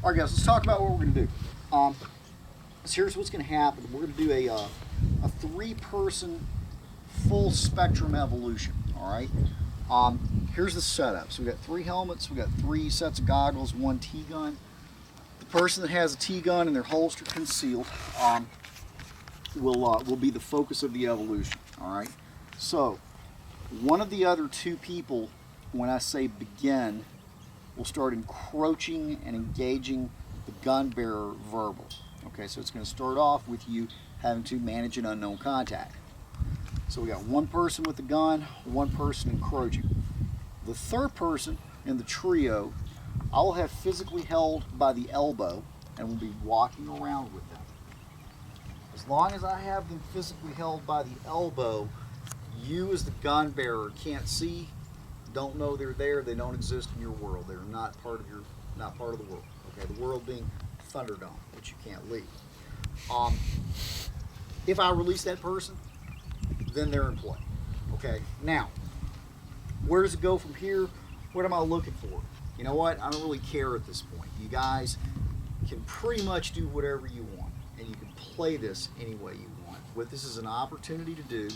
All right, guys, let's talk about what we're going to do. So here's what's going to happen. We're going to do a three-person full spectrum evolution. All right. Here's the setup. So we got 3 helmets, we got 3 sets of goggles, 1 T-gun. The person that has a T-gun and their holster concealed will be the focus of the evolution. All right. So one of the other 2 people, when I say begin, will start encroaching and engaging the gun bearer verbal. Okay, so it's going to start off with you having to manage an unknown contact. So we got 1 person with the gun, 1 person encroaching. The 3rd person in the trio, I will have physically held by the elbow and will be walking around with them. As long as I have them physically held by the elbow, you as the gun bearer can't see, don't know they're there, they don't exist in your world. They're not part of the world. Okay, the world being Thunderdome, which you can't leave. If I release that person, then they're in play. Okay, now, where does it go from here? What am I looking for? You know what? I don't really care at this point. You guys can pretty much do whatever you want, and you can play this any way you want. What this is an opportunity to do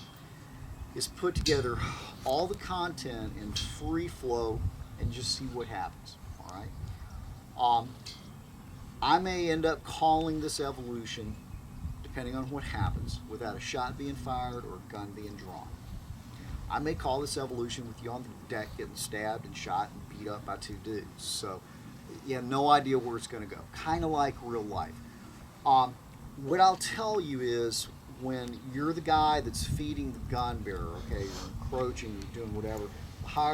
is put together all the content in free flow and just see what happens. All right. I may end up calling this evolution, depending on what happens, without a shot being fired or a gun being drawn. I may call this evolution with you on the deck getting stabbed and shot and beat up by 2 dudes. So you have no idea where it's going to go. Kind of like real life. What I'll tell you is, when you're the guy that's feeding the gun bearer, okay, you're encroaching, you're doing whatever,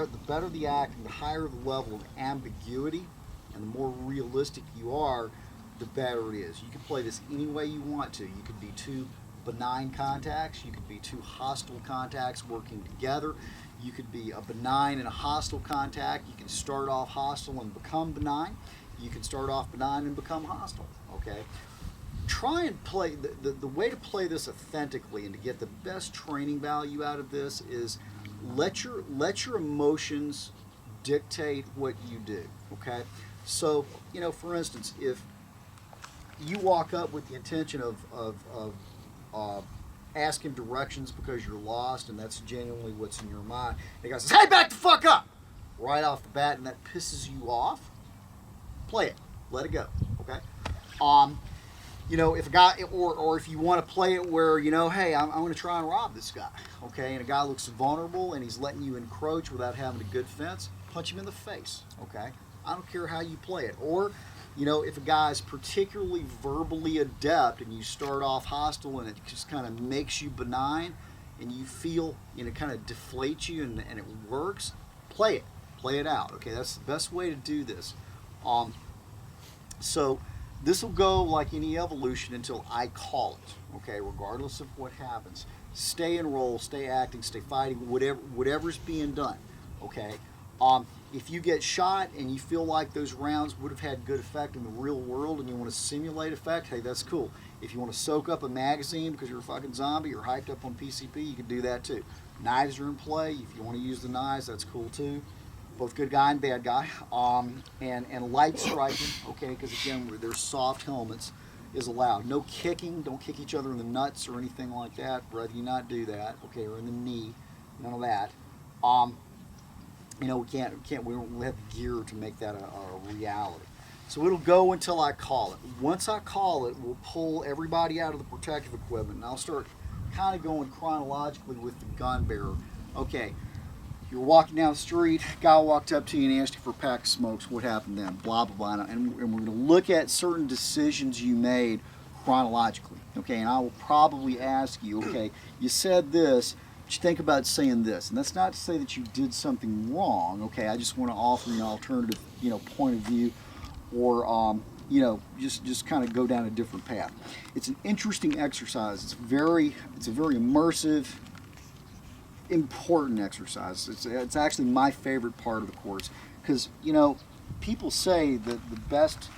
the better the act and the higher the level of ambiguity and the more realistic you are, the better it is. You can play this any way you want to. You could be 2 benign contacts, you could be 2 hostile contacts working together, you could be a benign and a hostile contact. You can start off hostile and become benign, you can start off benign and become hostile. Okay, try and play the way to play this authentically and to get the best training value out of this is let your emotions dictate what you do. Okay, so for instance, if you walk up with the intention of asking directions because you're lost and that's genuinely what's in your mind, the guy says, "Hey, back the fuck up!" right off the bat, and that pisses you off, play it, let it go. Okay. If a guy, or if you want to play it where, hey, I'm going to try and rob this guy, okay, and a guy looks vulnerable and he's letting you encroach without having a good fence, punch him in the face, okay? I don't care how you play it. Or, if a guy's particularly verbally adept and you start off hostile and it just kind of makes you benign and you feel, kind of deflates you and it works, play it out, okay? That's the best way to do this. So this will go like any evolution until I call it, okay, regardless of what happens. Stay in role, stay acting, stay fighting, whatever's being done, okay? If you get shot and you feel like those rounds would have had good effect in the real world and you want to simulate effect, hey, that's cool. If you want to soak up a magazine because you're a fucking zombie or hyped up on PCP, you can do that too. Knives are in play. If you want to use the knives, that's cool too. Both good guy and bad guy. And light striking, okay, because again, there's soft helmets, is allowed. No kicking, don't kick each other in the nuts or anything like that. Rather you not do that, okay, or in the knee, none of that. We don't have the gear to make that a reality. So it'll go until I call it. Once I call it, we'll pull everybody out of the protective equipment, and I'll start kind of going chronologically with the gun bearer. Okay, you're walking down the street, guy walked up to you and asked you for a pack of smokes. What happened then? Blah, blah, blah. And we're going to look at certain decisions you made chronologically. Okay, and I will probably ask you, okay, you said this, but you think about saying this. And that's not to say that you did something wrong, okay? I just want to offer you an alternative, point of view, or, just kind of go down a different path. It's an interesting exercise. It's a very immersive, important exercise. It's actually my favorite part of the course because, people say that the best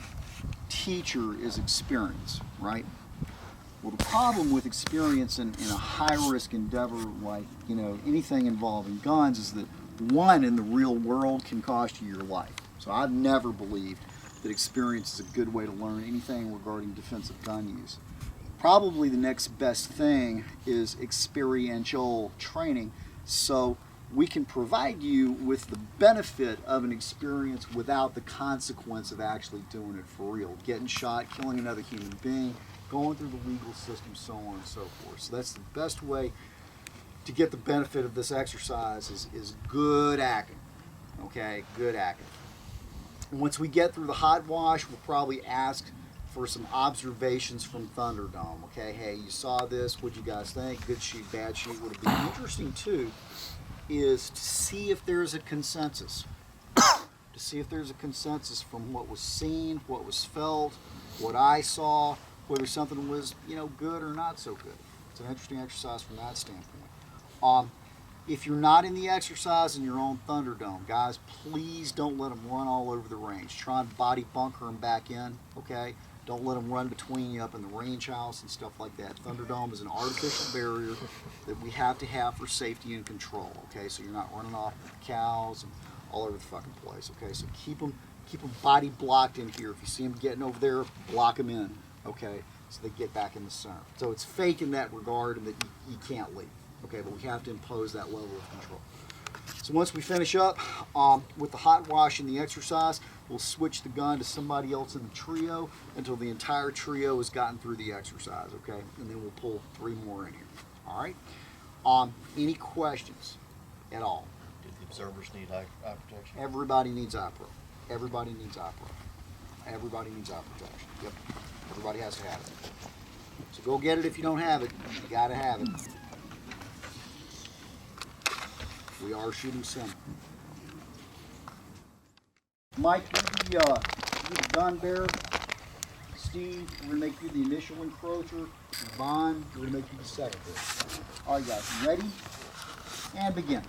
teacher is experience, right? Well, the problem with experience in a high-risk endeavor like, anything involving guns is that one, in the real world, can cost you your life. So I've never believed that experience is a good way to learn anything regarding defensive gun use. Probably the next best thing is experiential training, so we can provide you with the benefit of an experience without the consequence of actually doing it for real. Getting shot, killing another human being, going through the legal system, so on and so forth. So that's the best way to get the benefit of this exercise is good acting. Okay, good acting. And once we get through the hot wash, we'll probably ask for some observations from Thunderdome. Okay, hey, you saw this, what'd you guys think? Good sheet, bad sheet. What would be interesting too is to see if there's a consensus. To see if there's a consensus from what was seen, what was felt, what I saw, whether something was, good or not so good. It's an interesting exercise from that standpoint. If you're not in the exercise in your own Thunderdome, guys, please don't let them run all over the range. Try and body bunker them back in, okay? Don't let them run between you up in the range house and stuff like that. Thunderdome is an artificial barrier that we have to have for safety and control, okay? So you're not running off with cows and all over the fucking place, okay? So keep them body blocked in here. If you see them getting over there, block them in, okay? So they get back in the center. So it's fake in that regard and that you can't leave, okay? But we have to impose that level of control. So once we finish up with the hot wash and the exercise, we'll switch the gun to somebody else in the trio until the entire trio has gotten through the exercise, okay? And then we'll pull 3 more in here, all right? Any questions at all? Do the observers need eye protection? Everybody needs eye pro. Everybody needs eye pro. Everybody needs eye protection. Yep. Everybody has to have it. So go get it if you don't have it. You gotta have it. We are shooting center. Mike, you're the gun bearer. Steve, we're going to make you the initial encroacher. Vaughn, we're going to make you the secretary. All right, guys, you ready? And begin.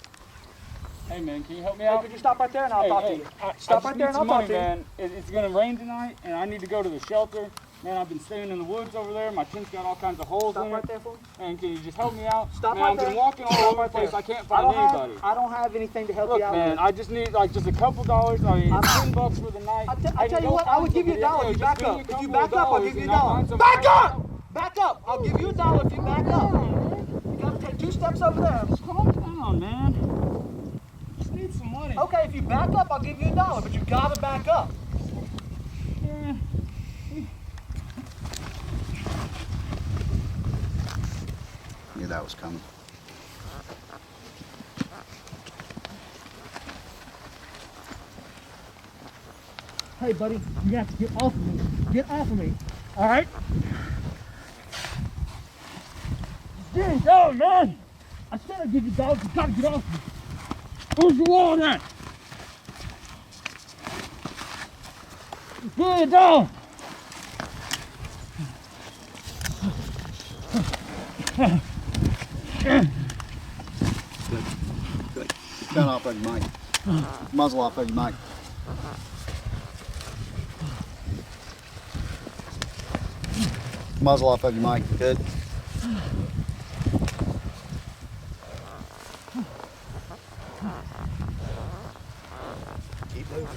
Hey, man, can you help me out? Could you stop right there and I'll talk to you? Stop right there and I'll talk to you. Man. It's going to rain tonight, and I need to go to the shelter. Man, I've been staying in the woods over there. My tent's got all kinds of holes in it. Stop right there for me. And can you just help me out? Stop man, right I've there. been walking all over the place. I can't find anybody. I don't have anything to help Look, you out man, with. I just need just a couple dollars. I mean, $10 for the night. I tell you what, I would give you $1 if you back up. If you back up, I'll give you $1. Back up! Back up! I'll give you $1 if you back up. You gotta take 2 steps over there. Calm down, man. Just need some money. Okay, if you back up, I'll give you $1, but you gotta back up. Yeah. Knew that was coming. Hey, buddy, you have to get off of me. Get off of me. All right? Get down, man. I said I'd give you $1. You gotta get off of me. Where's the wall at? Get it down. Good. Gun off of your mic. Muzzle off of your mic. Muzzle off of your mic. Good. Keep moving.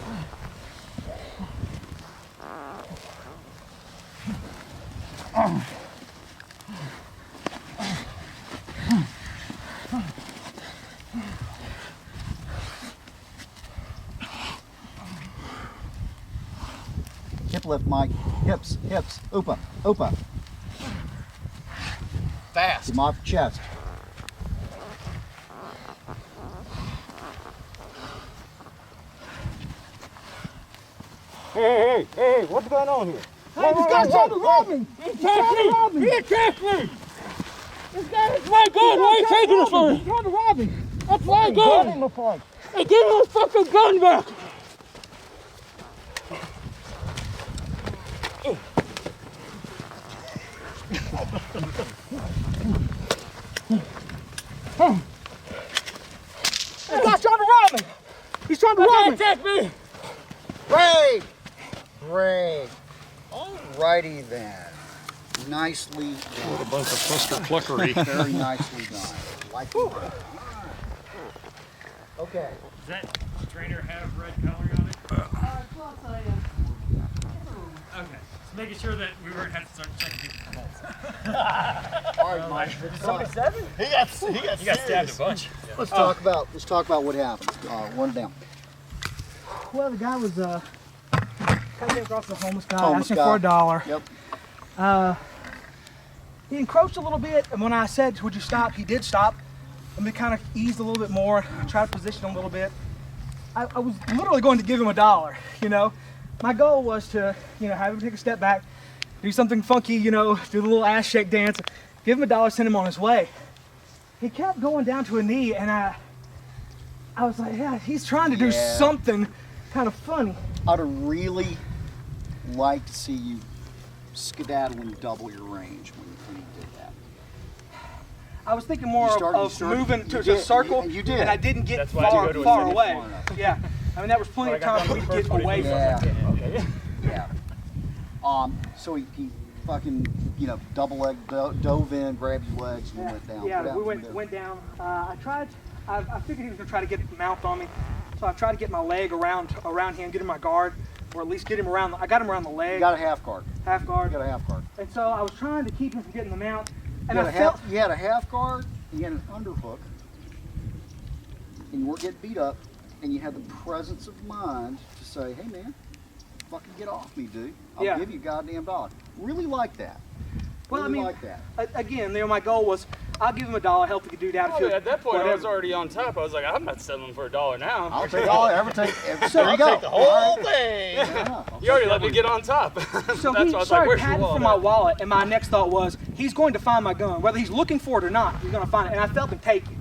Hip lift, Mike. Hips, hips. Oopa, oopa. Fast. Keep him off your chest. Hey, what's going on here? Hey, this guy's trying to rob me. He attacked me! This guy is my gun! Why are you taking it from me? He's trying to rob me. That's my gun! Look like. Hey, give me my fucking gun back! This guy's trying to rob me. He's trying to rob me. Attack me! Great! Great. Alrighty then. Nicely done. A bunch of cluster pluckery. Very nicely done. Like you. Okay. Does that trainer have red coloring on it? making sure that we weren't having to start checking people's pulse. All right, Mike. Somebody 7? He got Stabbed a bunch. Let's talk about what happened. One down. Well, the guy was came across the homeless guy, Homeless asking guy. for a dollar. Yep. He encroached a little bit, and when I said, "Would you stop?" he did stop. And we kind of eased a little bit more, tried to position him a little bit. I was literally going to give him a dollar, you know. My goal was to, you know, have him take a step back, do something funky, you know, do the little ass shake dance, give him a dollar, send him on his way. He kept going down to a knee, and I was like, yeah, he's trying to do something kind of funny. I'd have really liked to see you skedaddle and double your range when you did that. I was thinking more You of started- moving to you a did, circle, and you did. and I didn't get That's why I far, had to go to a far second away. far enough. Yeah, I mean that was plenty of time for me to get away from Yeah. it. Yeah. So he fucking, you know, double leg dove in, grabbed your legs, and went down. Yeah, What we happened there? went down. I figured he was gonna try to get the mouth on me, so I tried to get my leg around him, get him my guard, or at least get him around. I got him around the leg, You got a half guard. half guard, You got a half guard. and so I was trying to keep him from getting the mount. And You I had, felt you had a half guard, you had an underhook, and you weren't getting beat up, and you had the presence of mind to say, hey man, fucking get off me, dude. I'll Yeah. give you a goddamn dollar. Really like that. well, I Really mean, like that. again, you know, my goal was I'll give him a dollar, help the dude out. if he'll- At that point, I was whatever. already on top. I was like, I'm not settling for a dollar now. I'll take all, there you go. Take the whole thing. Yeah. You already let me get on top. So That's he why I was like, started where's your patting for wallet my at? wallet, and my next thought was, he's going to find my gun. Whether he's looking for it or not, he's going to find it. And I felt him take it.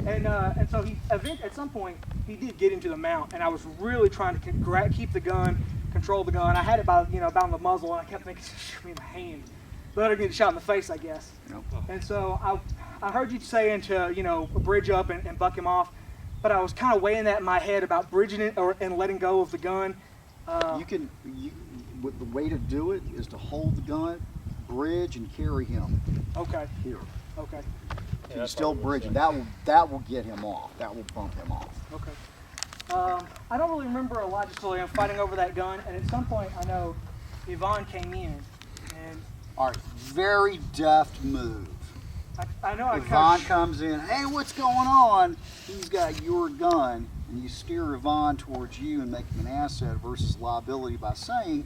And so he at some point, he did get into the mount, and I was really trying to keep the gun, control the gun. I had it by, about the muzzle, and I kept thinking, shoot me in the hand. Better get a shot in the face, I guess. Yep. And so I heard you saying to, bridge up and buck him off, but I was kind of weighing that in my head about bridging it and letting go of the gun. The way to do it is to hold the gun, bridge, and carry him Okay, here. okay, So you're still bridging. That will get him off. That will bump him off. okay. I don't really remember a lot, just really I'm fighting over that gun, and at some point I know Yvonne came in, and All right, very deft move. I know I Yvonne kind of comes in, hey, what's going on? He's got your gun, and you steer Yvonne towards you and make him an asset versus liability by saying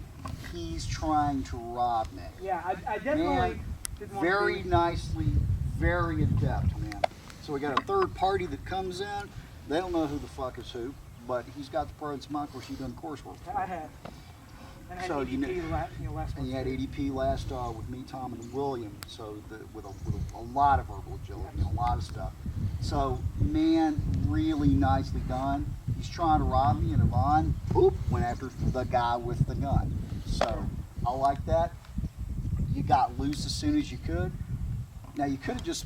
he's trying to rob me. yeah, I definitely Man, didn't want very to be, nicely, very adept, man. So we got a third party that comes in. They don't know who the fuck is who, but he's got the presence of mind. Of course, you've done coursework. I have. And I had So, EDP you know- last And month. you had ADP last with me, Tom, and William. So with a lot of verbal agility and a lot of stuff. So man, really nicely done. He's trying to rob me, and Yvonne, boop, went after the guy with the gun. So I like that. You got loose as soon as you could. Now you could have just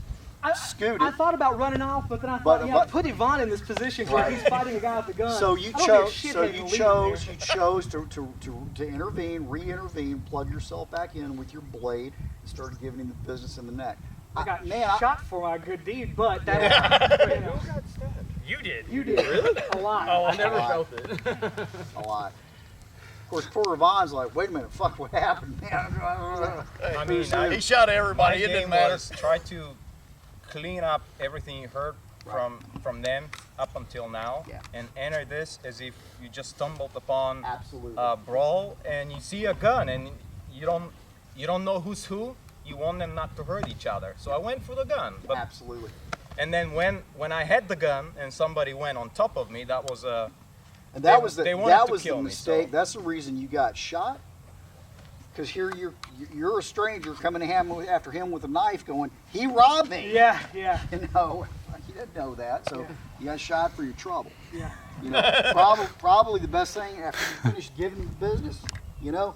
scooted. I thought about running off, but then I But- thought, but- put Yvonne in this position where Right. he's fighting a guy with a gun. So you I don't be a chose. shithead So and you leave him chose. there. You chose to intervene, re-intervene, plug yourself back in with your blade, and started giving him the business in the neck. I got man, I- shot for my good deed, but that was, You did. you did really a lot. Oh, I never A lot. felt it. A lot. Of course, poor Yvonne's like, wait a minute, fuck, what happened, man? I mean, he shot everybody. My It didn't game matter. was try to clean up everything you heard from them up until now, Yeah. and enter this as if you just stumbled upon Absolutely. a brawl and you see a gun and you don't know who's who. You want them not to hurt each other, so I went for the gun. But Absolutely. and then when I had the gun and somebody went on top of me, that was a And that They- was the they wanted that to was the kill me, mistake. so- That's the reason you got shot. Because here you're a stranger coming to him after him with a knife, going, he robbed me. Yeah, yeah, You know, you didn't know that, so Yeah. you got shot for your trouble. yeah. You know, probably the best thing after you finish giving him the business. You know,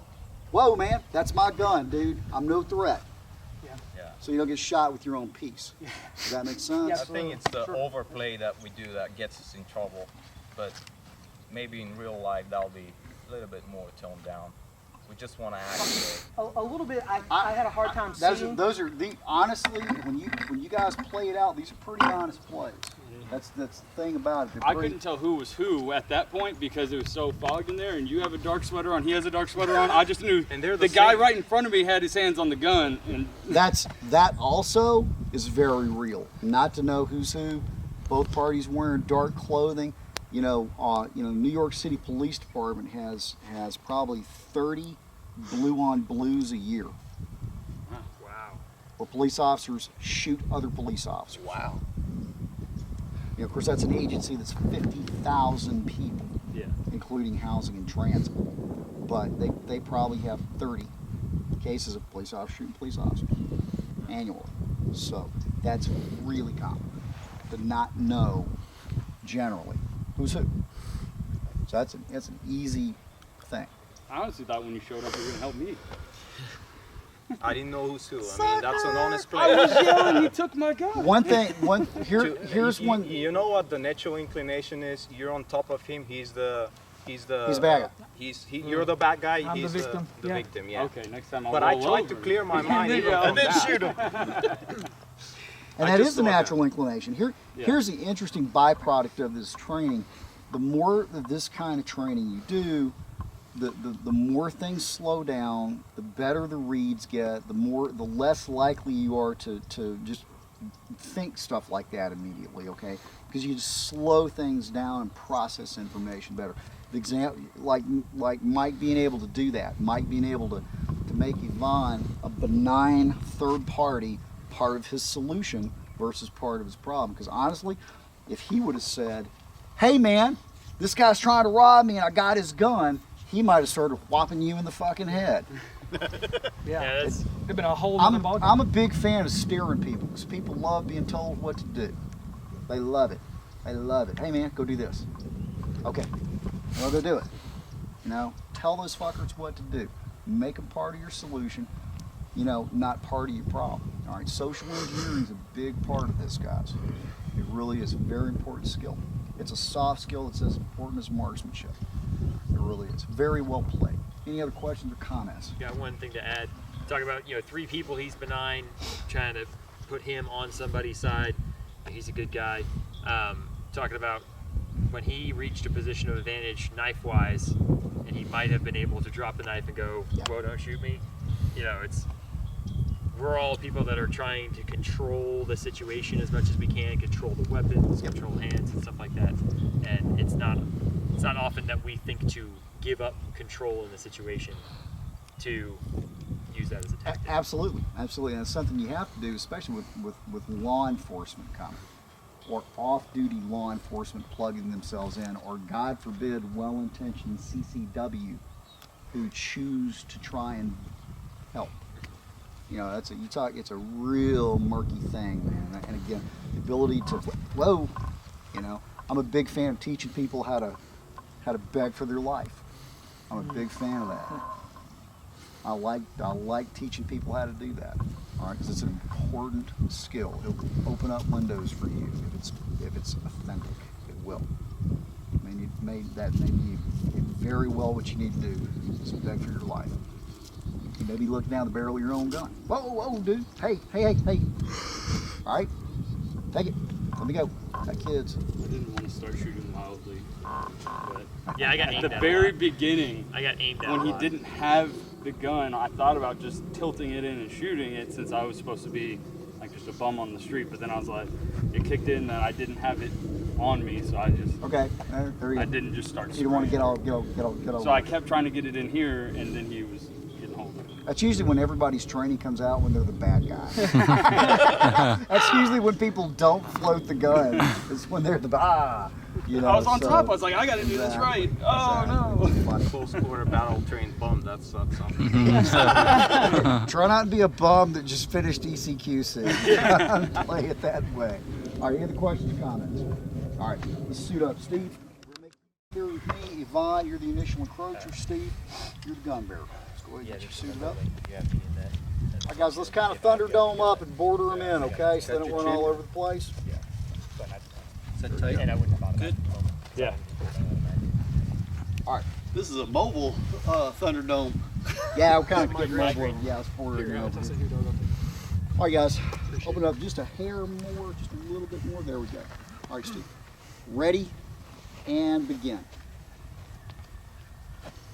whoa, man, that's my gun, dude. I'm no threat. yeah. So you don't get shot with your own piece. Does that make sense? Yeah. I think it's the Sure. overplay that we do that gets us in trouble, but maybe in real life that'll be a little bit more toned down. We just want to act. A little bit. I had a hard time Those seeing. are, those are the honestly when you guys play it out, these are pretty honest plays. That's the thing about it. I couldn't tell who was who at that point because it was so fogged in there, and you have a dark sweater on, he has a dark sweater on. I just knew And they're the the guy same. right in front of me had his hands on the gun, and That also is very real. Not to know who's who. Both parties wearing dark clothing. You know, New York City Police Department has probably 30 blue on blues a year, wow. where police officers shoot other police officers. Wow. You know, of course, that's an agency that's 50,000 people, Yeah. including housing and transit. But they probably have 30 cases of police officers shooting police officers annually. So that's really common to not know generally who's who. So that's an easy thing. I honestly thought when you showed up you were gonna help me. I didn't know who's who. I mean, that's an honest I play. was yelling, he took my gun. Here's one. You know what the natural inclination is? You're on top of him. He's the He's a bad guy. You're the bad guy. I'm the he's victim. the Yeah. victim. Yeah. Okay, next time I'll But I roll tried over. to clear my mind. even Yeah. from And then that. shoot him. And I that just is the saw natural that. inclination. Yeah. Here's the interesting byproduct of this training. The more of this kind of training you do, the more things slow down, the better the reads get, the less likely you are to just think stuff like that immediately, okay? Because you just slow things down and process information better. The example, like Mike being able to do that, Mike being able to make Yvonne a benign third party part of his solution versus part of his problem. Because honestly, if he would have said, hey man, this guy's trying to rob me and I got his gun, he might have started whopping you in the fucking head. Yeah, that's it'd been a whole other ballgame. I'm a big fan of steering people because people love being told what to do. They love it. They love it. Hey man, go do this. Okay, well go do it. You know, tell those fuckers what to do. Make them part of your solution. You know, not part of your problem. All right, social engineering is a big part of this, guys. It really is a very important skill. It's a soft skill that's as important as marksmanship. It really is. Very well played. Any other questions or comments? Got one thing to add. Talk about, 3 people, he's benign, trying to put him on somebody's side. He's a good guy. Talking about when he reached a position of advantage knife-wise, and he might have been able to drop the knife and go, whoa, don't shoot me. We're all people that are trying to control the situation as much as we can, control the weapons, control hands and stuff like that. And it's not often that we think to give up control in the situation to use that as a tactic. Absolutely, absolutely. And it's something you have to do, especially with law enforcement coming, or off-duty law enforcement plugging themselves in, or God forbid, well-intentioned CCW who choose to try and help. It's a real murky thing, man. And again, the ability to, I'm a big fan of teaching people how to beg for their life. I'm a big fan of that. I like teaching people how to do that. All right, because it's an important skill. It'll open up windows for you if it's authentic. It will. I mean, that may be very well what you need to do is beg for your life. You maybe look down the barrel of your own gun. Whoa, dude. Hey. All right, take it. Let me go. Got kids. I didn't want to start shooting wildly, but Yeah, I got aimed at the at very a lot. beginning, I got aimed at when a he lot. didn't have the gun, I thought about just tilting it in and shooting it since I was supposed to be like just a bum on the street. But then I was like, it kicked in that I didn't have it on me, so I just Okay, there you I go. didn't just start. You don't want to spraying. get all. So I kept trying to get it in here, and then he was getting hold of it. That's usually when everybody's training comes out when they're the bad guy. That's usually when people don't float the gun. It's when they're the I I was on top. I was like, I got to do this right. Oh no! Close quarter battle trained bum. That's something. Try not to be a bum that just finished ECQC. Play it that way. All right, any other questions or comments? All right, let's suit up. Steve, we're making here with me. Yvonne, you're the initial encroacher. Steve, you're the gun bearer. Let's go ahead and get you suited up. All right, guys, let's kind of Thunderdome up and border them in, okay? So they don't run all over the place. Good. Yeah. All right. This is a mobile Thunderdome. Yeah, we're kind of getting mobile. Yeah, it's border in over here. All right, guys, open up just a hair more, just a little bit more. There we go. All right, Steve. Ready and begin.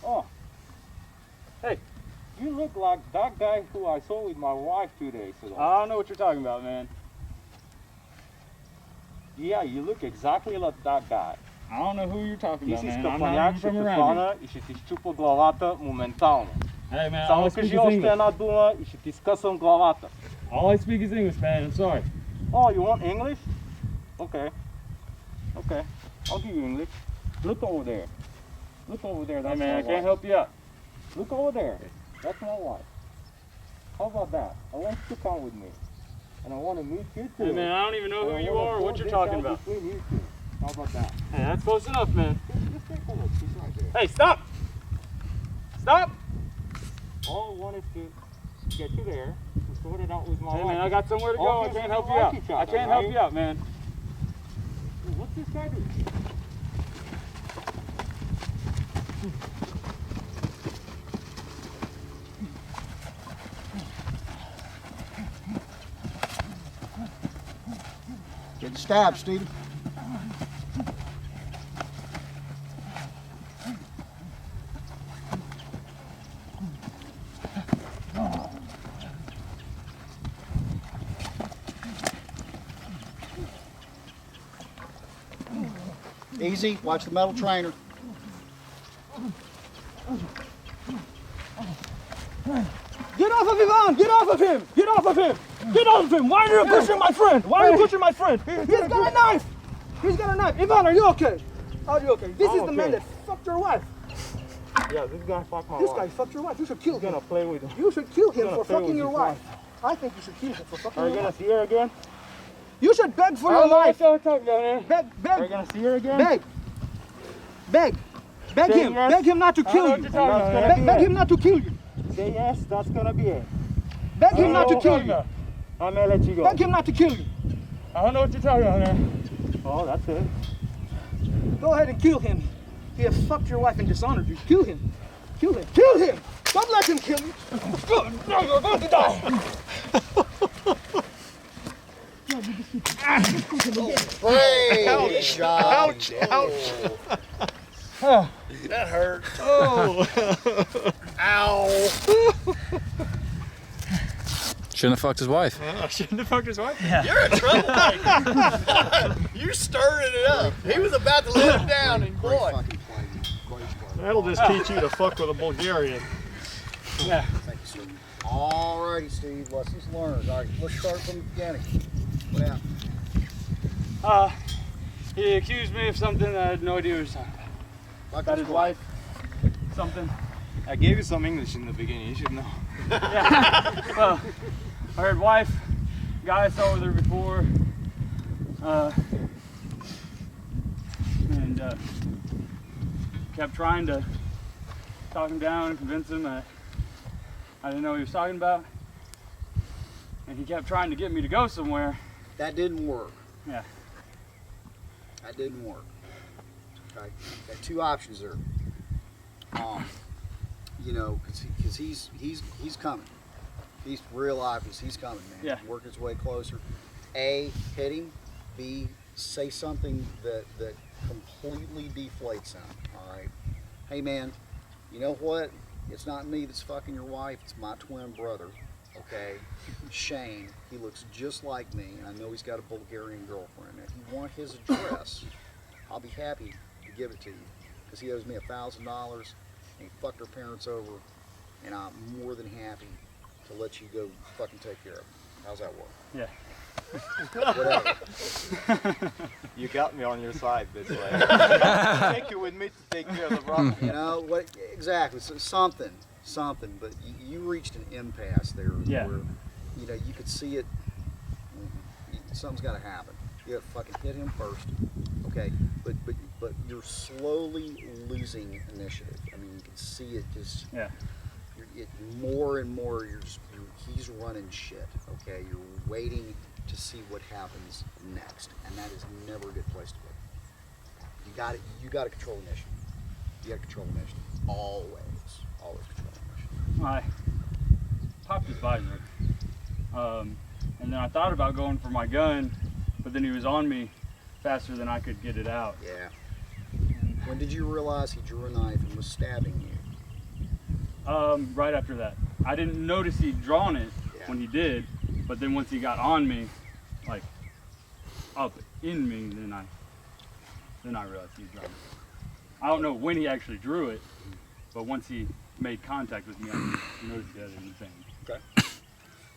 Oh, hey, you look like that guy who I saw with my wife 2 days ago. I don't know what you're talking about, man. Yeah, you look exactly like that guy. I don't know who you're talking Ти about, си man. I'm not even скъпаняк, ще from те around хвана и ще ти щупа главата моментално. here. Hey, man, all I Само speak кажи is още English. една дума и ще ти скъсам главата. All I speak is English, man. I'm sorry. Oh, you want English? Okay. Okay, I'll give you English. Look over there. Look over there, Hey, that's man, I my can't wife. help you out. Look over there. That's my wife. How about that? I want you to come with me. And I want to meet you too. Hey, man, I don't even know And who I you wanna are or go what you're this talking out about. between you two. How about that? Hey, that's close enough, man. Just take a look. She's right there. Hey, stop! Stop! All I want is to get you there, to sort it out with my Hey, wife. man, I got somewhere to go. I Obviously can't we help you like out. each I other, can't help right? you out, man. What's this guy doing? Getting stabbed, Steve. Easy, watch the metal trainer. Get off of Ivan! Get off of him! Get off of him! Get off of him! Why are you pushing my friend? Why are you pushing my friend? He's got a knife! He's got a knife! Ivan, are you okay? Are you okay? This I'm is the man okay. that fucked your wife. Yeah, this guy fucked my This wife. guy fucked your wife. You should kill He's him. gonna play with him. You should kill him gonna for play fucking with your his wife. I think you should kill him for fucking Are you your gonna wife. see her again? You should beg for I your don't know life. what y'all talking about, man. Beg, Are you beg, gonna see her again? beg. Beg. Beg Say him. yes. Beg him not to I don't kill know what you. you're talking about, gonna man. be Beg it. him not to kill you. Say yes, that's gonna be it. Beg I don't him know not to what kill you're you. talking I'm gonna let you go. Beg him not to kill you. about. I don't know what you're talking about, man. Oh, that's it. Go ahead and kill him. He has fucked your wife and dishonored you. Kill him. Kill him. Kill him. Don't let him kill you. No, you're going to die. Great job. That hurt. Shouldn't have fucked his wife. Shouldn't have fucked his wife. You're a troublemaker. You stirring it up. He was about to let him down, and Great boy. fucking play. Great play. That'll just teach you to fuck with a Bulgarian. Thank you, Steve. Alrighty, Steve. Lessons learned. All right, let's start from the beginning. What happened? He accused me of something that I had no idea what he was talking about. About his wife, something. I gave you some English in the beginning, you should know. Yeah. Well, I heard wife, guy I saw with her before, and kept trying to talk him down and convince him that I didn't know what he was talking about. And he kept trying to get me to go somewhere. That didn't work. Yeah. That didn't work. Okay. Got two options there. You know, because he's coming. He's real obvious. He's coming, man. Yeah. Work his way closer. A, hit him. B, say something that completely deflates him. All right. Hey, man. You know what? It's not me that's fucking your wife. It's my twin brother. Okay. Shane. He looks just like me, and I know he's got a Bulgarian girlfriend. If you want his address, I'll be happy to give it to you, because he owes me $1,000. And he fucked her parents over, and I'm more than happy to let you go fucking take care of him. How's that work? Yeah. Whatever. You got me on your side this way. Take you with me to take care of the problem. You know what? Exactly. So something. But you reached an impasse there, Yeah. where you know you could see it. Something's got to happen. You got to fucking hit him first, okay? But you're slowly losing initiative. I mean, you can see it just. Yeah. More and more, he's running shit. Okay, you're waiting to see what happens next, and that is never a good place to be. You got to control initiative. You got to control initiative. Always control initiative. I popped his visor. And then I thought about going for my gun, but then he was on me faster than I could get it out. Yeah. When did you realize he drew a knife and was stabbing you? Right after that. I didn't notice he'd drawn it when he did, but then once he got on me, like up in me, then I realized he'd drawn it. I don't know when he actually drew it, but once he made contact with me, I noticed he had it in his hand. Okay.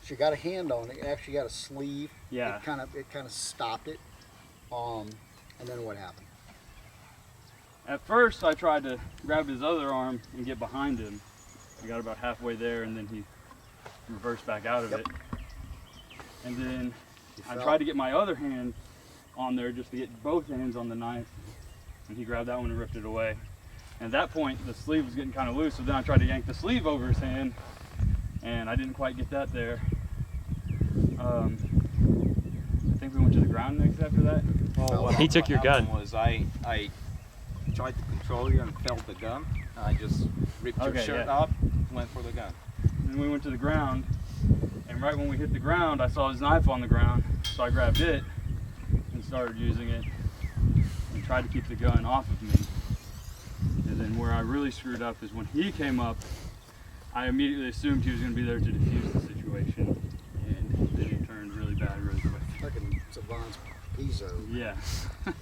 So you got a hand on it. You actually got a sleeve. Yeah. It kind of stopped it. And then what happened? At first, I tried to grab his other arm and get behind him. I got about halfway there, and then he reversed back out of it. And then I tried to get my other hand on there just to get both hands on the knife, and he grabbed that one and ripped it away. And at that point, the sleeve was getting kind of loose, so then I tried to yank the sleeve over his hand, and I didn't quite get that there. I think we went to the ground next after that. Well, He took your gun. Was I tried to control you and felt the gun. I just ripped your shirt up, went for the gun. And then we went to the ground, and right when we hit the ground, I saw his knife on the ground, so I grabbed it and started using it and tried to keep the gun off of me. And then where I really screwed up is when he came up, I immediately assumed he was going to be there to defuse the situation, and then it turned really bad really quick. Fucking Savant's Pizzo. Yeah.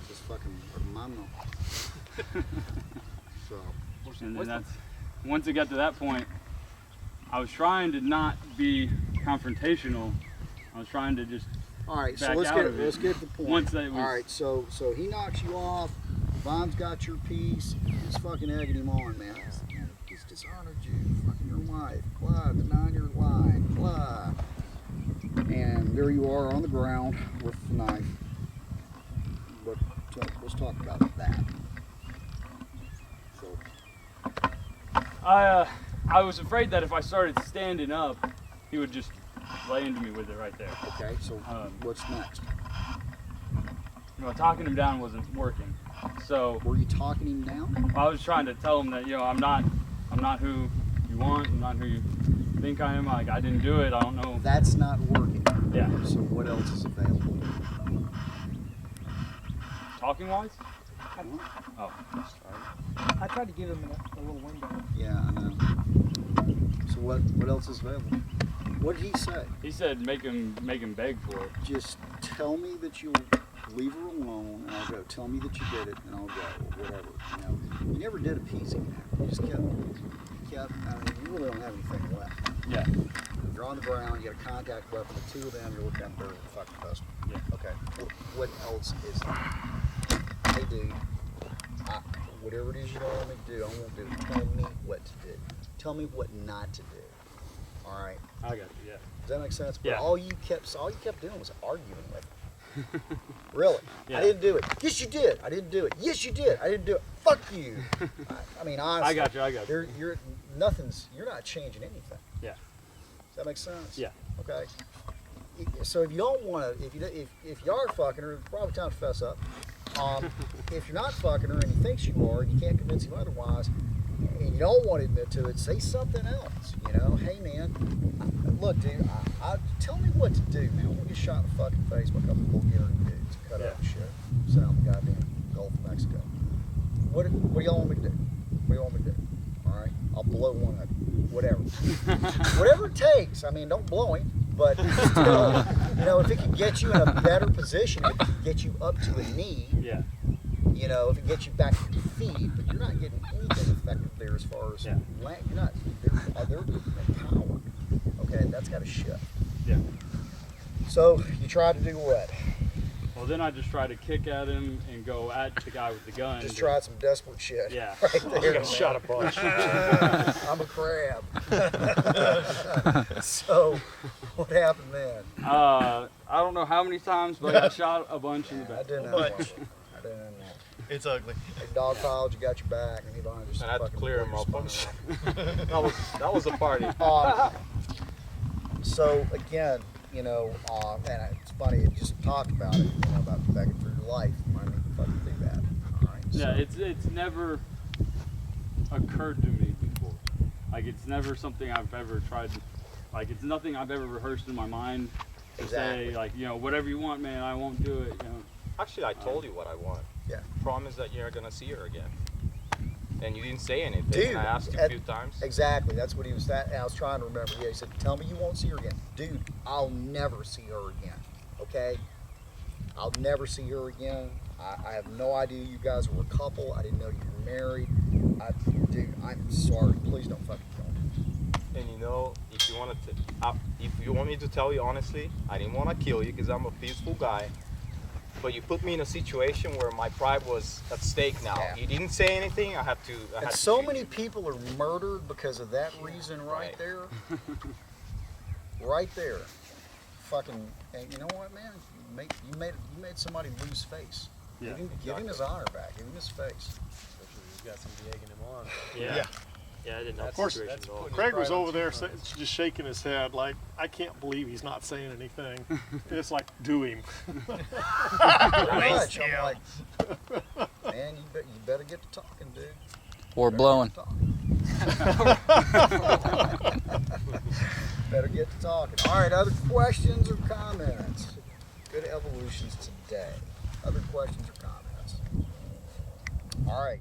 Just fucking hermano. So. And then once it got to that point, I was trying to not be confrontational. I was trying to just All right, so back let's out get of it. let's get to the point. Once that was, All right, so he knocks you off. Vaughn's got your piece. He's fucking egging him on, man. He's dishonored you. Fucking your wife. Blah, denying your life. Blah. And there you are on the ground with the knife. But let's talk about that. So. I was afraid that if I started standing up, he would just lay into me with it right there. Okay, so what's next? You know, talking him down wasn't working. So were you talking him down? I was trying to tell him that, you know, I'm not who you want. I'm not who you think I am. Like, I didn't do it. I don't know. That's not working. Yeah. So what else is available? Talking wise? Oh. I tried to give him a little window. Yeah, I know. So what else is available? What did he say? He said make him beg for it. Just tell me that you'll leave her alone, and I'll go. Tell me that you did it, and I'll go. Or whatever. You know, you never did appease him. You just kept. I mean, you really don't have anything left. Yeah. You're on the ground. You got a contact weapon. The two of them. You're looking at the fucking customer. Yeah. Okay. What else is there? Hey, dude. Whatever it is you don't want me to do, I won't do it. Tell me what to do. Tell me what not to do. All right. I got you. Yeah. Does that make sense? But Yeah. all you kept doing was arguing with him. Really? Yeah. I didn't do it. Yes, you did. I didn't do it. Yes, you did. I didn't do it. Fuck you. I mean, honestly. I got you. You're not changing anything. Yeah. Does that make sense? Yeah. Okay. So if you don't want to, if you are fucking her, it's probably time to fess up. If you're not fucking her and he thinks you are, and you can't convince him otherwise, and you don't want to admit to it, say something else. You know, hey man, look, dude, tell me what to do, man. I want to get shot in the fucking face by a couple of Bulgarian dudes, cut up and shit, south of the goddamn Gulf of Mexico. What do y'all want me to do? What do you want me to do? All right, I'll blow one of you. Whatever, whatever it takes. I mean, don't blow him. But still, you know, if it can get you in a better position, if it can get you up to a knee, Yeah. you know, if it gets you back to your feet, but you're not getting anything effective there as far as Yeah. you're not. They're empowered. Okay, that's got to shift. Yeah. So you try to do what? Well, then I just tried to kick at him and go at the guy with the gun. Just tried some desperate shit. Yeah. Right there. Got shot a bunch. I'm a crab. So what happened then? I don't know how many times, but I got shot a bunch in the I back. didn't know. I didn't know. It's ugly. Hey, dog piled, you got your back, and he behind just I had to fucking clear him blew your up. spine That was a party. out. So again, you know, and it's funny, you just talked about it, you know, about begging for your life. I mean, fucking do that. All right. Yeah, so, it's never occurred to me before. Like, it's never something I've ever tried to, like, it's nothing I've ever rehearsed in my mind to Exactly. say, like, you know, whatever you want, man, I won't do it, you know. Actually, I told you what I want. Yeah. Promise that you're gonna see her again. And you didn't say anything. Dude, and I asked you a few times. Exactly. That's what he was. I was trying to remember. Yeah, he said, "Tell me you won't see her again, dude. I'll never see her again. Okay? I'll never see her again. I have no idea you guys were a couple. I didn't know you were married. Dude, I'm sorry. Please don't fucking kill me." And you know, if you want me to tell you honestly, I didn't want to kill you because I'm a peaceful guy. But you put me in a situation where my pride was at stake now. Yeah. You didn't say anything, I had to And so shoot many you. people are murdered because of that reason right Right. there. Right there. Fucking. And you know what, man? You made somebody lose face. Yeah, Give him his honor back. Give him his face. He's got somebody egging him on. Yeah. Yeah, I didn't know the course, situation at all. Craig was over there just shaking his head like, I can't believe he's not saying anything. It's like, do him. Pretty much. I'm like, man, you better get to talking, dude. Or blowing. Better get to talking. All right, other questions or comments? Good evolutions today. Other questions or comments? All right.